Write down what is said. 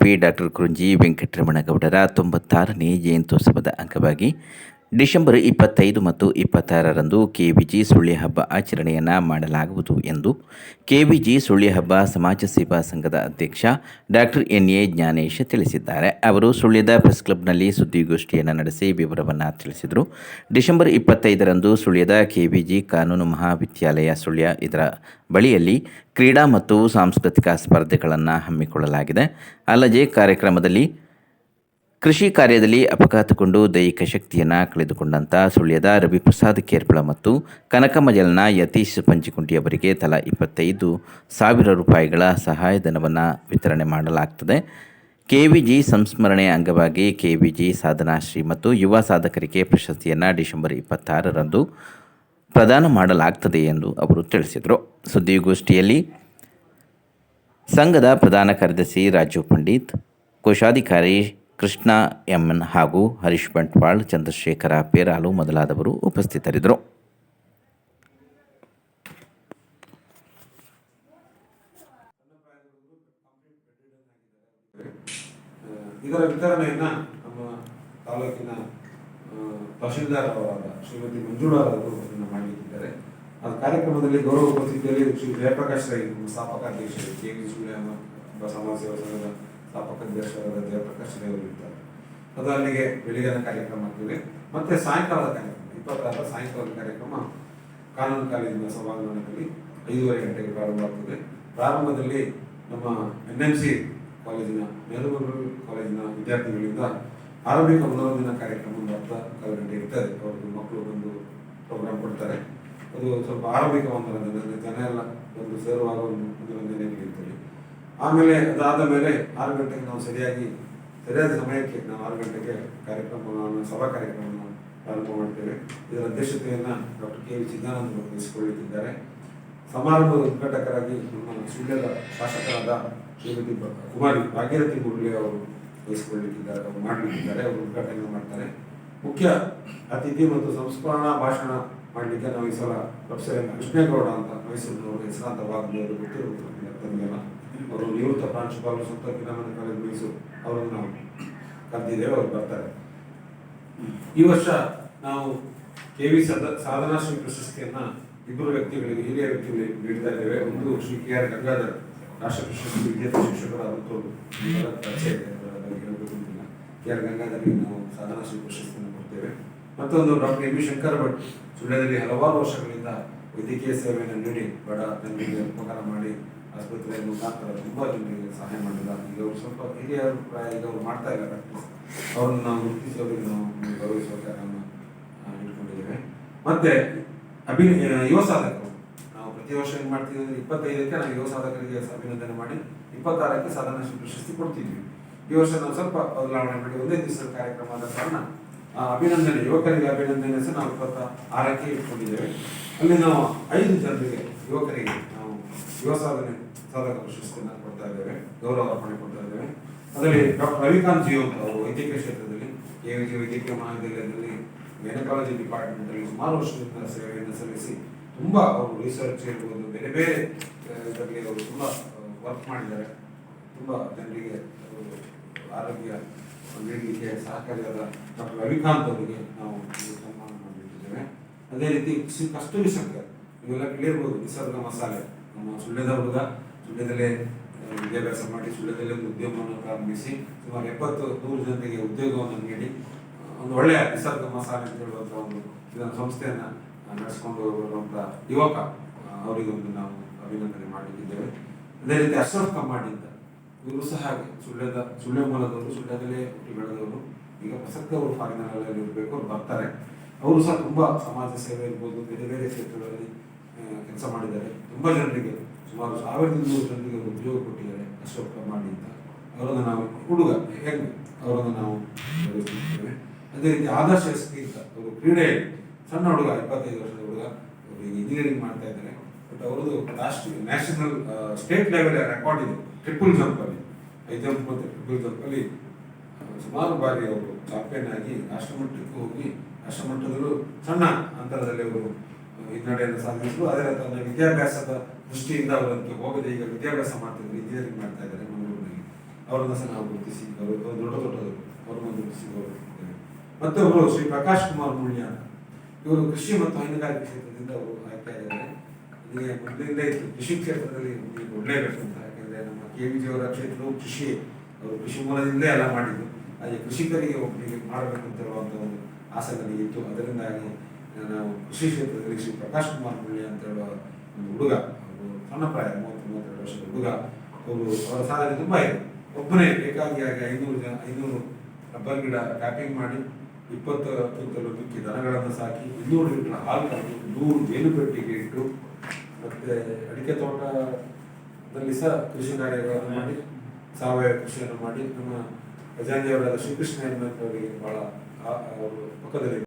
ಶಿಲ್ಪಿ ಡಾಕ್ಟರ್ ಕುರುಂಜಿ ವೆಂಕಟರಮಣಗೌಡರ 96ನೇ ಜಯಂತ್ಯೋತ್ಸವದ ಅಂಗವಾಗಿ ಡಿಸೆಂಬರ್ 25 ಮತ್ತು 26ರಂದು ಕೆವಿಜಿ ಸುಳ್ಯ ಹಬ್ಬ ಆಚರಣೆಯನ್ನು ಮಾಡಲಾಗುವುದು ಎಂದು ಕೆವಿಜಿ ಸುಳ್ಯ ಹಬ್ಬ ಸಮಾಜ ಸೇವಾ ಸಂಘದ ಅಧ್ಯಕ್ಷ ಡಾಕ್ಟರ್ ಎನ್.ಎ. ಜ್ಞಾನೇಶ್ ತಿಳಿಸಿದ್ದಾರೆ. ಅವರು ಸುಳ್ಯದ ಪ್ರೆಸ್ ಕ್ಲಬ್ನಲ್ಲಿ ಸುದ್ದಿಗೋಷ್ಠಿಯನ್ನು ನಡೆಸಿ ವಿವರವನ್ನು ತಿಳಿಸಿದರು. ಡಿಸೆಂಬರ್ 25ರಂದು ಸುಳ್ಯದ ಕೆವಿಜಿ ಕಾನೂನು ಮಹಾವಿದ್ಯಾಲಯ ಸುಳ್ಯ ಇದರ ಬಳಿಯಲ್ಲಿ ಕ್ರೀಡಾ ಮತ್ತು ಸಾಂಸ್ಕೃತಿಕ ಸ್ಪರ್ಧೆಗಳನ್ನು ಹಮ್ಮಿಕೊಳ್ಳಲಾಗಿದೆ. ಅಲ್ಲದೆ ಕಾರ್ಯಕ್ರಮದಲ್ಲಿ ಕೃಷಿ ಕಾರ್ಯದಲ್ಲಿ ಅಪಘಾತಗೊಂಡು ದೈಹಿಕ ಶಕ್ತಿಯನ್ನು ಕಳೆದುಕೊಂಡಂಥ ಸುಳ್ಯದ ರವಿಪ್ರಸಾದ್ ಕೇರ್ಪಳ ಮತ್ತು ಕನಕಮಜಲ್ನ ಯತೀಶ್ ಪಂಚಿಕುಂಟಿಯವರಿಗೆ ತಲಾ 25,000 ರೂಪಾಯಿಗಳ ಸಹಾಯಧನವನ್ನು ವಿತರಣೆ ಮಾಡಲಾಗ್ತದೆ. ಕೆವಿಜಿ ಸಂಸ್ಮರಣೆ ಅಂಗವಾಗಿ ಕೆವಿಜಿ ಸಾಧನಾಶ್ರೀ ಮತ್ತು ಯುವ ಸಾಧಕರಿಗೆ ಪ್ರಶಸ್ತಿಯನ್ನು ಡಿಸೆಂಬರ್ 26ರಂದು ಪ್ರದಾನ ಮಾಡಲಾಗ್ತದೆ ಎಂದು ಅವರು ತಿಳಿಸಿದರು. ಸುದ್ದಿಗೋಷ್ಠಿಯಲ್ಲಿ ಸಂಘದ ಪ್ರಧಾನ ಕಾರ್ಯದರ್ಶಿ ರಾಜು ಪಂಡಿತ್, ಕೋಶಾಧಿಕಾರಿ ಕೃಷ್ಣ ಎಂ.ಎನ್. ಹಾಗೂ ಹರೀಶ್ ಬಂಟ್ವಾಳ್, ಚಂದ್ರಶೇಖರ ಪೇರಾಲು ಮೊದಲಾದವರು ಉಪಸ್ಥಿತರಿದ್ದರು. ಇದರ ವಿತರಣೆಯನ್ನ ನಮ್ಮ ತಾಲೂಕಿನ ತಹಶೀಲ್ದಾರ್ ಅವರಾದ ಶ್ರೀಮತಿ ಮಂಜುಳಾರವರು ಮಾಡಲಿದ್ದಾರೆ. ಆ ಕಾರ್ಯಕ್ರಮದಲ್ಲಿ ಗೌರವ ಉಪಸ್ಥಿತಿಯಲ್ಲಿ ಶ್ರೀ ಜಯಪ್ರಕಾಶ್ ರೈ, ಸ್ಥಾಪಕ ಅಧ್ಯಕ್ಷರು, ಕೆವಿಜಿ ಸುಳ್ಯ ಸಮಾಜ ಸೇವಾ ಸಂಘದ ಸ್ಥಾಪಕ ಅಧ್ಯಕ್ಷರಾದ ಜಯಪ್ರಕಾಶ್ ರೈ ಅವರು ಇರ್ತಾರೆ. ಅದು ಅಲ್ಲಿಗೆ ಬೆಳಿಗ್ಗಿನ ಕಾರ್ಯಕ್ರಮ ಆಗ್ತದೆ. ಮತ್ತೆ ಸಾಯಂಕಾಲದ ಕಾರ್ಯಕ್ರಮ 26ರ ಸಾಯಂಕಾಲದ ಕಾರ್ಯಕ್ರಮ ಕಾನೂನು ಕಾಲೇಜಿನ ಸಭಾಂಗಣದಲ್ಲಿ 5:30 ಗಂಟೆಗೆ ಪ್ರಾರಂಭ ಆಗ್ತದೆ. ಪ್ರಾರಂಭದಲ್ಲಿ ನಮ್ಮ NMC ಕಾಲೇಜಿನ ನೆಹರು ಕಾಲೇಜಿನ ವಿದ್ಯಾರ್ಥಿಗಳಿಂದ ಆರಂಭಿಕ ಮನೋರಂಜನಾ ಕಾರ್ಯಕ್ರಮ 10 ಗಂಟೆ ಇರ್ತದೆ. ಅವ್ರಿಗೆ ಮಕ್ಕಳು ಬಂದು ಪ್ರೋಗ್ರಾಮ್ ಕೊಡ್ತಾರೆ. ಅದು ಸ್ವಲ್ಪ ಆರಂಭಿಕ ಮನೋರಂಜನೆ, ಜನ ಎಲ್ಲ ಒಂದು ಸೇರುವಾಗ ಒಂದು ಮನೋರಂಜನೆ ಇರ್ತದೆ. ಆಮೇಲೆ ಅದಾದ ಮೇಲೆ 6 ಗಂಟೆಗೆ ನಾವು ಸರಿಯಾದ ಸಮಯಕ್ಕೆ ನಾವು 6 ಗಂಟೆಗೆ ಕಾರ್ಯಕ್ರಮವನ್ನು ಸಭಾ ಕಾರ್ಯಕ್ರಮವನ್ನು ಪ್ರಾರಂಭ ಮಾಡ್ತೇವೆ. ಇದರ ಅಧ್ಯಕ್ಷತೆಯನ್ನು ಡಾಕ್ಟರ್ ಕೆ.ವಿ. ಚಿದಾನಂದ ವಹಿಸಿಕೊಳ್ಳುತ್ತಿದ್ದಾರೆ. ಸಮಾರಂಭದ ಉದ್ಘಾಟಕರಾಗಿ ನಮ್ಮ ಸುಳ್ಯದ ಶಾಸಕರಾದ ಶ್ರೀಮತಿ ಕುಮಾರಿ ಭಾಗ್ಯರಥಿ ಮುರಳಿ ಅವರು ವಹಿಸಿಕೊಳ್ಳಲಿಕ್ಕಿದ್ದಾರೆ, ಅವರು ಮಾಡಲಿಕ್ಕಿದ್ದಾರೆ. ಅವರು ಉದ್ಘಾಟನೆ ಮಾಡ್ತಾರೆ. ಮುಖ್ಯ ಅತಿಥಿ ಮತ್ತು ಸಂಸ್ಮರಣಾ ಭಾಷಣ ಮಾಡಲಿಕ್ಕೆ ನಾವು ಈ ಸಲ ಪ್ರೊಫೆಸರ್ ಕೃಷ್ಣೇಗೌಡ ಅಂತ ಮೈಸೂರಿನವರು ಹೆಸರಾಂತ ವಾಗ್ಮಿಯವರು ಗೊತ್ತಿರುವುದಿಲ್ಲ. ಅವರು ನಿವೃತ್ತ ಪ್ರಾಂಶುಪಾಲರು, ಸಂತ ಕಿರಾಮಣಿ ಕಾಲೇಜು ಮೈಸೂರು, ಅವರನ್ನು ನಾವು ಕರೆದಿದ್ದೇವೆ. ಅವರು ಬರ್ತಾರೆ. ಈ ವರ್ಷ ನಾವು ಕೆವಿ ಸಾಧನಾಶ್ರೀ ಪ್ರಶಸ್ತಿಯನ್ನ ಇಬ್ಬರು ವ್ಯಕ್ತಿಗಳಿಗೆ, ಹಿರಿಯ ವ್ಯಕ್ತಿಗಳಿಗೆ ನೀಡ್ತಾ ಇದ್ದೇವೆ. ಒಂದು ಶ್ರೀ ಕೆ.ಆರ್. ಗಂಗಾಧರ್, ರಾಷ್ಟ್ರ ಪ್ರಶಸ್ತಿ ವಿದ್ಯಾರ್ಥಿ ಶಿಕ್ಷಕರ ಪರಿಚಯ ಹೇಳಬೇಕಿಲ್ಲ. ಕೆ.ಆರ್. ಗಂಗಾಧರ್ಗೆ ನಾವು ಸಾಧನಾಶ್ರೀ ಪ್ರಶಸ್ತಿಯನ್ನು ಕೊಡ್ತೇವೆ. ಮತ್ತೊಂದು ಡಾಕ್ಟರ್ ಎಂ.ವಿ. ಶಂಕರ್ ಭಟ್, ಸುಳ್ಯದಲ್ಲಿ ಹಲವಾರು ವರ್ಷಗಳಿಂದ ವೈದ್ಯಕೀಯ ಸೇವೆಯನ್ನು ನೀಡಿ ಬಡ ಜನರಿಗೆ ಉಪಕಾರ ಮಾಡಿ ಆಸ್ಪತ್ರೆಯ ಮುಖಾಂತರ ತುಂಬಾ ಜನರಿಗೆ ಸಹಾಯ ಮಾಡಿಲ್ಲ. ಈಗ ಅವರು ಸ್ವಲ್ಪ ಹಿರಿಯರು ಪ್ರಾಯ, ಈಗ ಅವರು ಮಾಡ್ತಾ ಇಲ್ಲ ಪ್ರಾಕ್ಟೀಸ್. ಅವರನ್ನು ನಾವು ಗುರುತಿಸಿ ಅವರಿಗೆ ನಾವು ಗೌರವಿಸುವ ಕಾರ್ಯವನ್ನು ಇಟ್ಕೊಂಡಿದ್ದೇವೆ. ಮತ್ತೆ ಯುವ ಸಾಧಕರು ನಾವು ಪ್ರತಿ ವರ್ಷ ಏನು ಮಾಡ್ತೀವಿ ಅಂದರೆ 25ಕ್ಕೆ ನಾವು ಯುವ ಸಾಧಕರಿಗೆ ಅಭಿನಂದನೆ ಮಾಡಿ 26ಕ್ಕೆ ಸಾಧನಾಶ್ರೀ ಪ್ರಶಸ್ತಿ ಕೊಡ್ತಿದ್ವಿ. ಈ ವರ್ಷ ನಾವು ಸ್ವಲ್ಪ ಬದಲಾವಣೆ ಮಾಡಿ ಒಂದೇ ದಿವಸದ ಕಾರ್ಯಕ್ರಮ ಆದ ಕಾರಣ ಅಭಿನಂದನೆ, ಯುವಕರಿಗೆ ಅಭಿನಂದನೆ ಸಹ ನಾವು 26ಕ್ಕೆ ಇಟ್ಕೊಂಡಿದ್ದೇವೆ. ಅಲ್ಲಿ ನಾವು 5 ಜನರಿಗೆ, ಯುವಕರಿಗೆ ನಾವು ಯುವ ಸಾಧಕ ಪ್ರಶಸ್ತಿಯನ್ನು ಕೊಡ್ತಾ ಇದ್ದೇವೆ, ಗೌರವ ಅರ್ಪಣೆ ಕೊಡ್ತಾ ಇದ್ದೇವೆ. ಅದರಲ್ಲಿ ಡಾಕ್ಟರ್ ರವಿಕಾಂತ್ ಜಿ ಅಂತ ಅವರು ವೈದ್ಯಕೀಯ ಕ್ಷೇತ್ರದಲ್ಲಿ ಕೆವಿಜಿ ವೈದ್ಯಕೀಯ ಮಹಾವಿದ್ಯಾಲಯದಲ್ಲಿ ಗೈನಕಾಲಜಿ ಡಿಪಾರ್ಟ್ಮೆಂಟ್ ಅಲ್ಲಿ ಸುಮಾರು ವರ್ಷದಿಂದ ಸೇವೆಯನ್ನು ಸಲ್ಲಿಸಿ ತುಂಬಾ ಅವರು ರಿಸರ್ಚ್ ಇರ್ಬೋದು, ಬೇರೆ ಬೇರೆ ಇದರಲ್ಲಿ ಅವರು ತುಂಬಾ ವರ್ಕ್ ಮಾಡಿದ್ದಾರೆ. ತುಂಬಾ ಜನರಿಗೆ ಅವರು ಆರೋಗ್ಯ ನೀಡಲಿಕ್ಕೆ ಸಹಕಾರಿಯಾದ ಡಾಕ್ಟರ್ ರವಿಕಾಂತ್ ಅವರಿಗೆ ನಾವು ಸನ್ಮಾನ ಮಾಡಿದ್ದೇವೆ. ಅದೇ ರೀತಿ ಶ್ರೀ ಕಸ್ತೂರಿ ಶಂಕರ್, ಇವೆಲ್ಲ ಕೇಳಿರ್ಬೋದು, ನಿಸರ್ಗ ಮಸಾಲೆ, ನಮ್ಮ ಸುಳ್ಯದ ಹುಡುಗ, ಸುಳ್ಯದಲ್ಲೇ ವಿದ್ಯಾಭ್ಯಾಸ ಮಾಡಿ ಸುಳ್ಯದಲ್ಲೇ ಒಂದು ಉದ್ಯಮವನ್ನು ಪ್ರಾರಂಭಿಸಿ ಸುಮಾರು 70-100 ಜನರಿಗೆ ಉದ್ಯೋಗವನ್ನು ನೀಡಿ ಒಂದು ಒಳ್ಳೆಯ ನಿಸರ್ಗ ಮಸಾಲೆ ಅಂತ ಹೇಳುವಂಥ ಒಂದು ಇದನ್ನು ಸಂಸ್ಥೆಯನ್ನು ನಡೆಸಿಕೊಂಡು ಬರುವಂಥ ಯುವಕ, ಅವರಿಗೊಂದು ನಾವು ಅಭಿನಂದನೆ ಮಾಡಲಿಕ್ಕಿದ್ದೇವೆ. ಅದೇ ರೀತಿ ಅಶ್ರಫ್ ಕಮ್ಮಾಡಿ ಅಂತ, ಇವರು ಸಹ ಹಾಗೆ ಸುಳ್ಯ ಮೂಲದವರು, ಸುಳ್ಯದಲ್ಲೇ ಹುಟ್ಟಿ ಬೆಳೆದವರು. ಈಗ ಪ್ರಸಕ್ತ ಅವರು ಫಾರಿನಲ್ಲಿ ಇರಬೇಕು, ಅವ್ರು ಬರ್ತಾರೆ. ಅವರು ಸಹ ತುಂಬ ಸಮಾಜ ಸೇವೆ ಇರ್ಬೋದು, ಬೇರೆ ಬೇರೆ ಕ್ಷೇತ್ರಗಳಲ್ಲಿ ಕೆಲಸ ಮಾಡಿದ್ದಾರೆ. ತುಂಬ ಜನರಿಗೆ, ಸುಮಾರು 1200 ಜನರಿಗೆ ಅವರು ಉದ್ಯೋಗ ಕೊಟ್ಟಿದ್ದಾರೆ. ಅಶ್ರಫ್ ಕಮ್ಮಾಡಿ ಅಂತ, ಅವರನ್ನು ನಾವು ಹುಡುಗ ಹೆಂಗ್ ಅವರನ್ನು ನಾವು ಗೌರವಿಸುತ್ತೇವೆ. ಅದೇ ರೀತಿ ಆದರ್ಶ ಎಸ್ಪಿ ಅಂತ, ಅವರು ಕ್ರೀಡೆಯಲ್ಲಿ ಸಣ್ಣ ಹುಡುಗ, 25 ವರ್ಷದ ಹುಡುಗ, ಅವರು ಇಂಜಿನಿಯರಿಂಗ್ ಮಾಡ್ತಾ ಇದ್ದಾರೆ. ಬಟ್ ಅವರದು ರಾಷ್ಟ್ರೀಯ ನ್ಯಾಷನಲ್ ಸ್ಟೇಟ್ ಲೆವೆಲ್ ರೆಕಾರ್ಡ್ ಇದೆ ಟ್ರಿಪಲ್ ಜಂಪ್ ಅಲ್ಲಿ, ಹೈ ಜಂಪ್ ಮತ್ತು ಟ್ರಿಪಲ್ ಜಂಪ್ ಅಲ್ಲಿ ಸುಮಾರು ಬಾರಿ ಅವರು ಚಾಂಪಿಯನ್ ಆಗಿ ರಾಷ್ಟ್ರಮಟ್ಟಕ್ಕೆ ಹೋಗಿ ರಾಷ್ಟ್ರಮಟ್ಟದಲ್ಲೂ ಸಣ್ಣ ಅಂತರದಲ್ಲಿ ಅವರು ಹಿನ್ನಡೆಯನ್ನು ಸಾಧಿಸಿದ್ರು. ಅದರ ತನ್ನ ವಿದ್ಯಾಭ್ಯಾಸದ ದೃಷ್ಟಿಯಿಂದ ಅವರಂತೂ ಹೋಗದೆ ಈಗ ವಿದ್ಯಾಭ್ಯಾಸ ಮಾಡ್ತಿದ್ರು, ಇಂಜಿನಿಯರಿಂಗ್ ಮಾಡ್ತಾ ಇದ್ದಾರೆ ಮಂಗಳೂರಿನಲ್ಲಿ. ಅವರನ್ನು ಸಹ ನಾವು ಗುರುತಿಸಿ ದೊಡ್ಡ ದೊಡ್ಡವರು ಅವರನ್ನು ಗುರುತಿಸಿ ಗೌರವಿಸಿದ್ದೇವೆ. ಮತ್ತೊಬ್ಬರು ಶ್ರೀ ಪ್ರಕಾಶ್ ಕುಮಾರ್ ಮುಳ್ಯ, ಇವರು ಕೃಷಿ ಮತ್ತು ಹೈನುಗಾರಿಕೆ ಕ್ಷೇತ್ರದಿಂದ ಅವರು ಆಯ್ಕೆಯಾಗಿದ್ದಾರೆ. ನಿಮಗೆ ಮೊದಲಿಂದ ಇತ್ತು ಕೃಷಿ ಕ್ಷೇತ್ರದಲ್ಲಿ ನೀವು ಕೊಡಲೇಬೇಕು ಅಂತ, ಯಾಕೆಂದರೆ ನಮ್ಮ KVG ಅವರ ಕ್ಷೇತ್ರವು ಕೃಷಿ, ಅವರು ಕೃಷಿ ಮೂಲದಿಂದಲೇ ಎಲ್ಲ ಮಾಡಿದ್ದು. ಹಾಗೆ ಕೃಷಿಕರಿಗೆ ಒಬ್ಬರಿಗೆ ಮಾಡಬೇಕು ಅಂತ ಹೇಳುವಂಥ ಒಂದು ಆಸೆ ನನಗೆ ಇತ್ತು. ಅದರಿಂದಾಗಿ ನಾವು ಕೃಷಿ ಕ್ಷೇತ್ರದಲ್ಲಿ ಶ್ರೀ ಪ್ರಕಾಶ್ ಕುಮಾರ್ ಮುಳ್ಯ ಅಂತ ಹೇಳುವ ಒಂದು ಹುಡುಗ, ಅವರು ಸಣ್ಣ ಪ್ರಾಯ 30-32 ವರ್ಷದ ಹುಡುಗ, ಅವರ ಸಾಧನೆ ತುಂಬ ಇದೆ. ಒಬ್ಬನೇ ಏಕಾಂಗಿಯಾಗಿ 500 ರಬ್ಬರ್ ಗಿಡ ಟ್ಯಾಪಿಂಗ್ ಮಾಡಿ 20 ಕ್ವಿಂಟಲ್ ಮಿಕ್ಕಿ ದನಗಳನ್ನು ಸಾಕಿ 200 ಲೀಟರ್ ಹಾಲು ಕರೆದು 100 ಜೇನು ಪೆಟ್ಟಿಗೆ ಇಟ್ಟು ಮತ್ತೆ ಅಡಿಕೆ ತೋಟದಲ್ಲಿ ಸಹ ಕೃಷಿ ಕಾರ್ಯಗಳನ್ನು ಮಾಡಿ ಸಾವಯವ ಕೃಷಿಯನ್ನು ಮಾಡಿ ನಮ್ಮ ಖಜಾಂಚಿಯವರಾದ ಶ್ರೀಕೃಷ್ಣ ಅವರಿಗೆ ಬಹಳ ಅವರು ಪಕ್ಕದಲ್ಲಿ